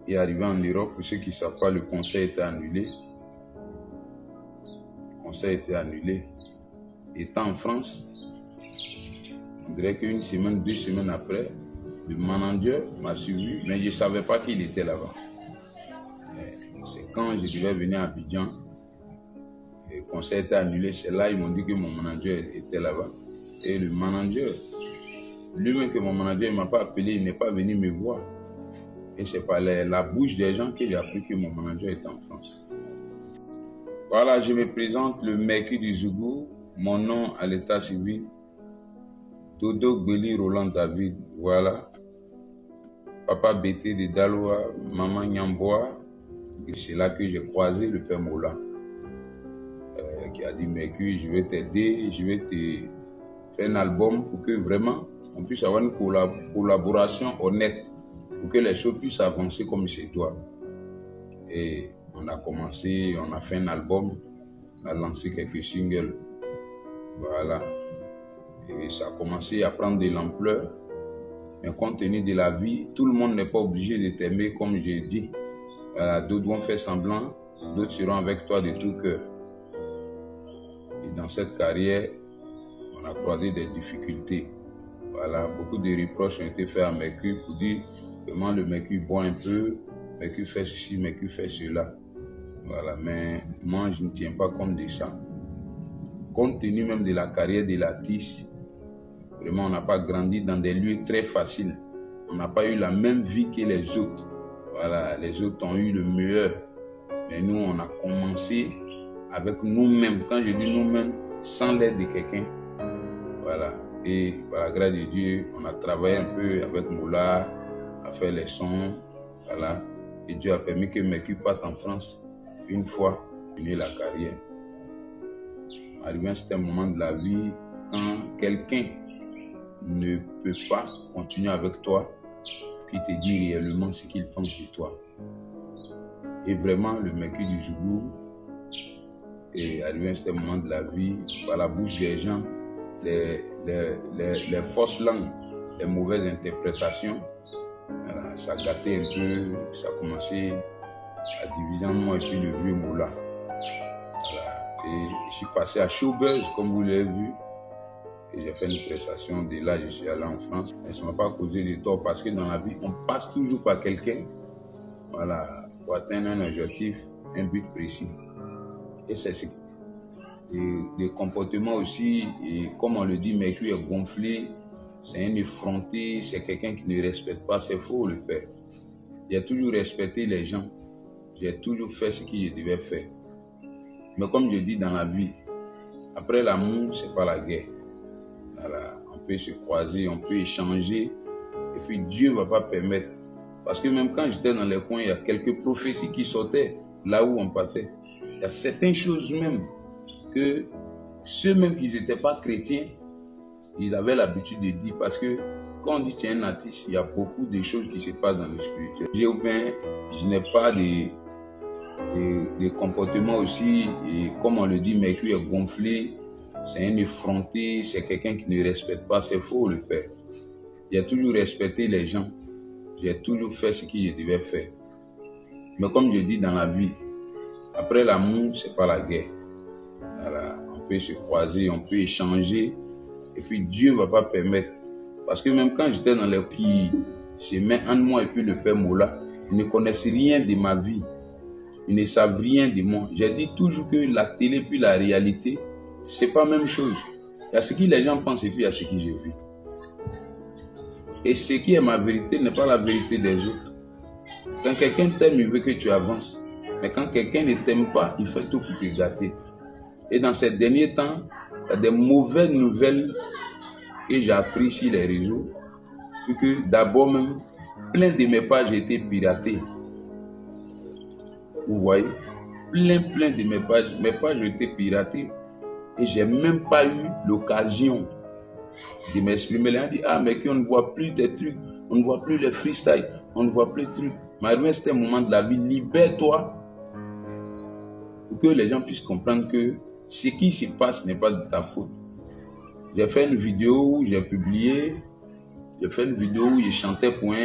Et arrivé en Europe, pour ceux qui ne savent pas, le concert était annulé. Le concert était annulé. Étant en France, on dirait qu'une semaine, 2 semaines après, le manager m'a suivi, mais je ne savais pas qu'il était là-bas. C'est quand je devais venir à Abidjan, le concert était annulé, c'est là ils m'ont dit que mon manager était là-bas. Et le manager, lui-même que mon manager ne m'a pas appelé, il n'est pas venu me voir. Et c'est par la bouche des gens que j'ai appris que mon manager était en France. Voilà, je me présente, le Mercure du Zougou, mon nom à l'état civil, Dodo Gbeli Roland David, voilà. Papa Bété de Daloa, maman Nyamboa, c'est là que j'ai croisé le père Mola, qui a dit Mercure, je vais t'aider, je vais te faire un album pour que vraiment on puisse avoir une collaboration honnête, pour que les choses puissent avancer comme il se doit. Et on a commencé, on a fait un album, on a lancé quelques singles, voilà. Et ça a commencé à prendre de l'ampleur. Mais compte tenu de la vie, tout le monde n'est pas obligé de t'aimer comme j'ai dit. Voilà, d'autres vont faire semblant, d'autres seront avec toi de tout cœur. Et dans cette carrière, on a croisé des difficultés. Voilà, beaucoup de reproches ont été faits à Mercure pour dire comment le Mercure boit un peu, Mercure fait ceci, Mercure fait cela. Voilà, mais moi je ne tiens pas compte de ça. Compte tenu même de la carrière de l'artiste, vraiment, on n'a pas grandi dans des lieux très faciles. On n'a pas eu la même vie que les autres. Voilà, les autres ont eu le meilleur. Mais nous, on a commencé avec nous-mêmes. Quand je dis nous-mêmes, sans l'aide de quelqu'un. Voilà. Et par la grâce de Dieu, on a travaillé un peu avec Moula, à faire les sons. Voilà. Et Dieu a permis que Mercure parte en France une fois, finir la carrière. Arrivé à un certain moment de la vie, quand quelqu'un ne peut pas continuer avec toi, qui te dit réellement ce qu'il pense de toi. Et vraiment, le Mercure du Zougou est arrivé à un certain moment de la vie, par la bouche des gens, les fausses langues, les mauvaises interprétations, voilà, ça gâtait un peu, ça a commencé à diviser en moi et puis le vieux Moula. Voilà. Et je suis passé à Showbuzz, comme vous l'avez vu. Et j'ai fait une prestation, de là je suis allé en France. Et ça ne m'a pas causé de tort parce que dans la vie, on passe toujours par quelqu'un, voilà, pour atteindre un objectif, un but précis. Et c'est ce des comportements aussi, et comme on le dit, Mercure est gonflé, c'est un effronté, c'est quelqu'un qui ne respecte pas, c'est faux le père. J'ai toujours respecté les gens, j'ai toujours fait ce que je devais faire. Mais comme je dis dans la vie, après l'amour, c'est pas la guerre. Voilà, on peut se croiser, on peut échanger, et puis Dieu ne va pas permettre. Parce que même quand j'étais dans les coins, il y a quelques prophéties qui sortaient là où on partait. Il y a certaines choses même que ceux même qui n'étaient pas chrétiens, ils avaient l'habitude de dire. Parce que quand on dit tu es un artiste, il y a beaucoup de choses qui se passent dans le spirituel. Je n'ai pas de comportement aussi, et comme on le dit, Mercure est gonflé. C'est un effronté, c'est quelqu'un qui ne respecte pas, c'est faux le père. J'ai toujours respecté les gens, j'ai toujours fait ce que je devais faire. Mais comme je dis dans la vie, après l'amour, c'est pas la guerre. Voilà, on peut se croiser, on peut échanger, et puis Dieu ne va pas permettre. Parce que même quand j'étais dans les qui se met entre moi et puis le père Mola, ils ne connaissent rien de ma vie, ils ne savent rien de moi. J'ai dit toujours que la télé puis la réalité, c'est pas la même chose. Il y a ce que les gens pensent et puis il y a ce que j'ai vu. Et ce qui est ma vérité n'est pas la vérité des autres. Quand quelqu'un t'aime, il veut que tu avances. Mais quand quelqu'un ne t'aime pas, il fait tout pour te gâter. Et dans ces derniers temps, il y a des mauvaises nouvelles que j'ai apprises sur les réseaux. Puis que d'abord même, plein de mes pages étaient piratées. Vous voyez, plein de mes pages étaient piratées. Et j'ai même pas eu l'occasion de m'exprimer. Les gens disent, ah, mais qu'on ne voit plus des trucs, on ne voit plus les freestyles, on ne voit plus de trucs. Mais c'est un moment de la vie, libère-toi pour que les gens puissent comprendre que ce qui se passe n'est pas de ta faute. J'ai fait une vidéo où j'ai publié, j'ai fait une vidéo où je chantais pour un